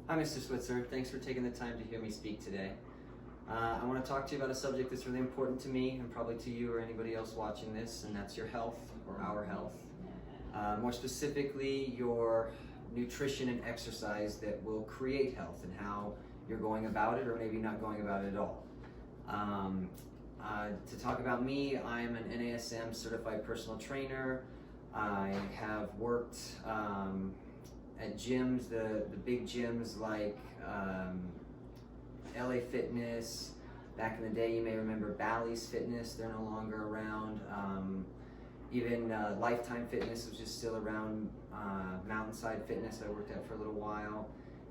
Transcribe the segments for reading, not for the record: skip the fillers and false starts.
Hi, Mr. Switzer. Thanks for taking the time to hear me speak today. I want to talk to you about a subject that's really important to me and probably to you or anybody else watching this, and that's your health or our health. More specifically, your nutrition and exercise that will create health and how you're going about it or maybe not going about it at all. To talk about me, I'm an NASM certified personal trainer. I have worked at gyms, the big gyms like LA Fitness. Back in the day, you may remember Bally's Fitness. They're no longer around. Even Lifetime Fitness, which is still around. Mountainside Fitness I worked at for a little while.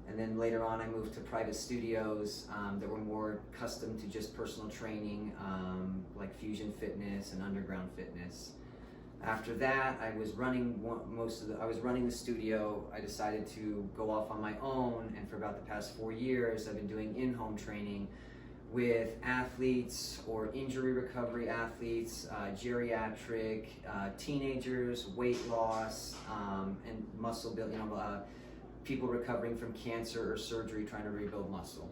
And then later on I moved to private studios that were more custom to just personal training, like Fusion Fitness and Underground Fitness. After that, I was running the studio. I decided to go off on my own, and for about the past 4 years, I've been doing in-home training with athletes or injury recovery athletes, geriatric, teenagers, weight loss, and muscle building. People recovering from cancer or surgery, trying to rebuild muscle,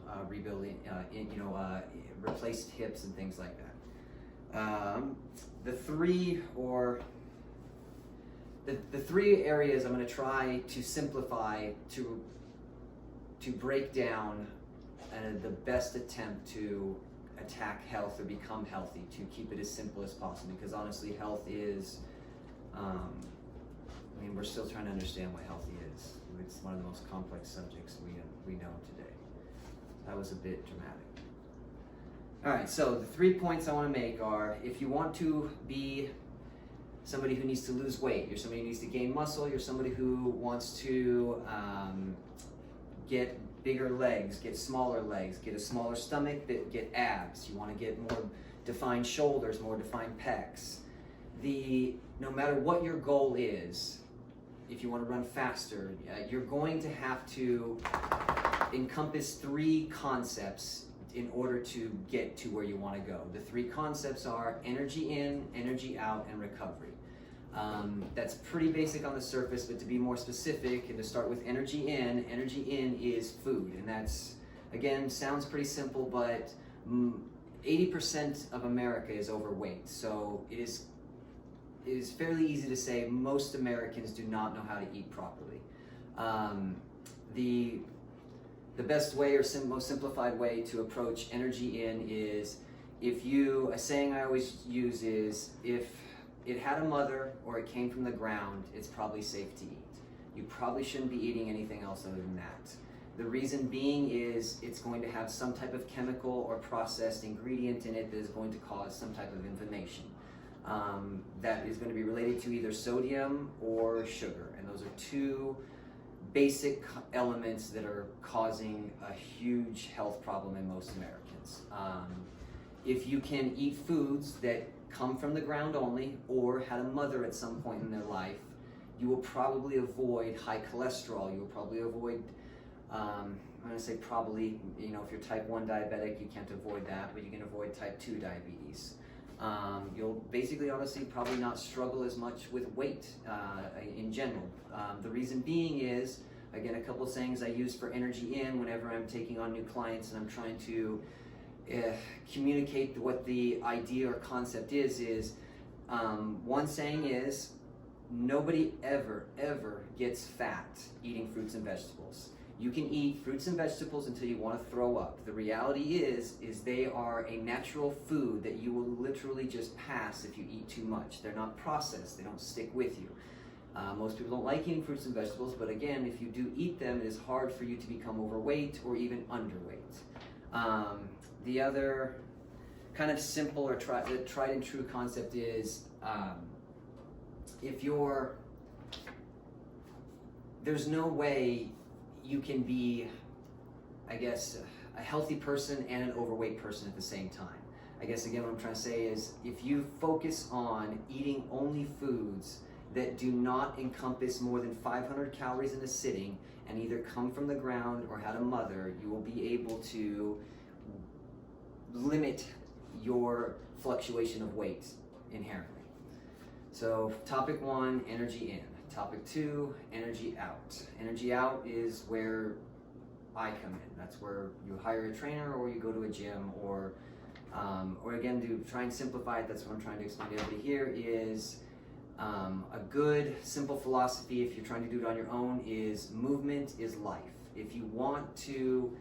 replaced hips and things like that. The three areas I'm going to try to simplify to break down the best attempt to attack health or become healthy, to keep it as simple as possible, because honestly health is, we're still trying to understand what healthy is. It's one of the most complex subjects we know today. That was a bit dramatic. Alright, so the 3 points I want to make are, if you want to be somebody who needs to lose weight, you're somebody who needs to gain muscle, you're somebody who wants to get bigger legs, get smaller legs, get a smaller stomach, get abs, you want to get more defined shoulders, more defined pecs. No matter what your goal is, if you want to run faster, you're going to have to encompass 3 concepts in order to get to where you want to go. The 3 concepts are energy in, energy out, and recovery. That's pretty basic on the surface, but to be more specific and to start with energy in is food. And that's, again, sounds pretty simple, but 80% of America is overweight. So it is fairly easy to say most Americans do not know how to eat properly. The best way or most simplified way to approach energy in is, a saying I always use is, if it had a mother or it came from the ground, it's probably safe to eat. You probably shouldn't be eating anything else other than that. The reason being is it's going to have some type of chemical or processed ingredient in it that is going to cause some type of inflammation. That is going to be related to either sodium or sugar, and those are 2 basic elements that are causing a huge health problem in most Americans. If you can eat foods that come from the ground only or had a mother at some point in their life, you will probably avoid high cholesterol. You will probably avoid, I'm going to say probably, if you're type 1 diabetic, you can't avoid that, but you can avoid type 2 diabetes. You'll basically, honestly, probably not struggle as much with weight in general. The reason being is, again, a couple sayings I use for energy in whenever I'm taking on new clients and I'm trying to communicate what the idea or concept is one saying is, nobody ever gets fat eating fruits and vegetables. You can eat fruits and vegetables until you want to throw up. The reality is they are a natural food that you will literally just pass if you eat too much. They're not processed, they don't stick with you. Most people don't like eating fruits and vegetables, but again, if you do eat them, it is hard for you to become overweight or even underweight. The other kind of simple or tried and true concept is, there's no way you can be, I guess, a healthy person and an overweight person at the same time. I guess, again, what I'm trying to say is, if you focus on eating only foods that do not encompass more than 500 calories in a sitting and either come from the ground or had a mother, you will be able to limit your fluctuation of weight inherently. So topic 1, energy in. Topic 2, energy out. Energy out is where I come in. That's where you hire a trainer or you go to a gym, or again, to try and simplify it, that's what I'm trying to explain to everybody here is a good, simple philosophy, if you're trying to do it on your own, is movement is life. If you want to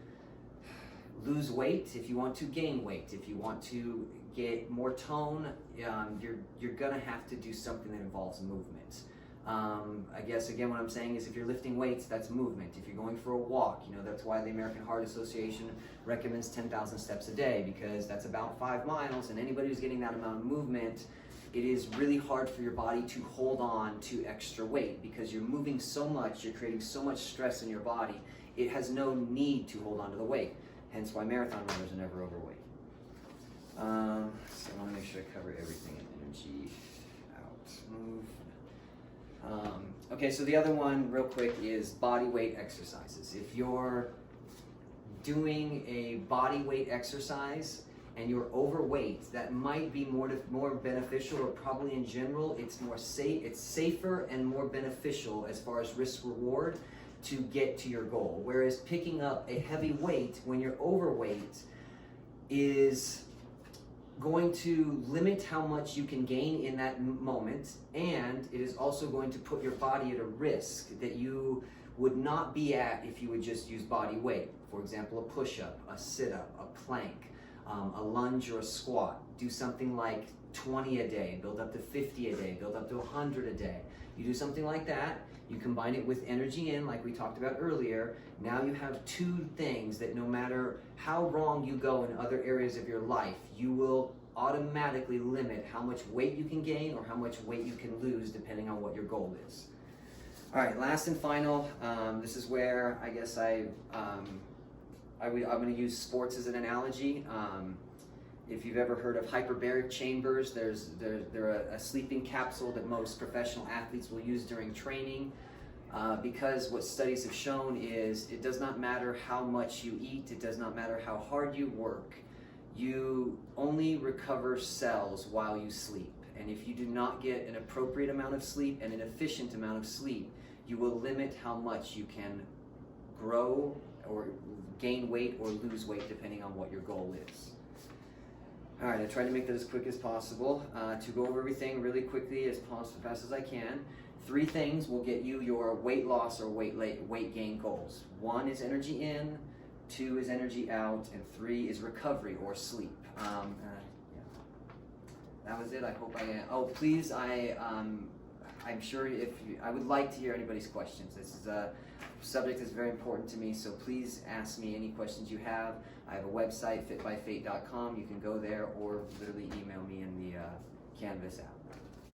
lose weight, if you want to gain weight, if you want to get more tone, you're gonna have to do something that involves movement. I guess again what I'm saying is if you're lifting weights, that's movement. If you're going for a walk, that's why the American Heart Association recommends 10,000 steps a day, because that's about 5 miles, and anybody who's getting that amount of movement, it is really hard for your body to hold on to extra weight because you're moving so much, you're creating so much stress in your body, it has no need to hold on to the weight. Hence why marathon runners are never overweight. So I want to make sure I cover everything in energy out. Move. Okay, so the other one, real quick, is body weight exercises. If you're doing a body weight exercise and you're overweight, that might be more beneficial, or probably in general, it's safer and more beneficial as far as risk reward to get to your goal. Whereas picking up a heavy weight when you're overweight is going to limit how much you can gain in that moment, and it is also going to put your body at a risk that you would not be at if you would just use body weight. For example, a push-up, a sit-up, a plank, a lunge or a squat. Do something like 20 a day, build up to 50 a day, build up to 100 a day. You do something like that, you combine it with energy in, like we talked about earlier. Now you have two things that no matter how wrong you go in other areas of your life, you will automatically limit how much weight you can gain or how much weight you can lose depending on what your goal is. All right, last and final, this is where I guess I'm going to use sports as an analogy. If you've ever heard of hyperbaric chambers, they're a sleeping capsule that most professional athletes will use during training, because what studies have shown is it does not matter how much you eat, it does not matter how hard you work, you only recover cells while you sleep. And if you do not get an appropriate amount of sleep and an efficient amount of sleep, you will limit how much you can grow or gain weight or lose weight depending on what your goal is. All right, I tried to make that as quick as possible. To go over everything really quickly, as fast as I can, 3 things will get you your weight loss or weight gain goals. 1 is energy in, 2 is energy out, and 3 is recovery or sleep. Yeah. That was it. I hope please, I'm sure I would like to hear anybody's questions. This is a subject that's very important to me, so please ask me any questions you have. I have a website, fitbyfate.com. You can go there or literally email me in the Canvas app.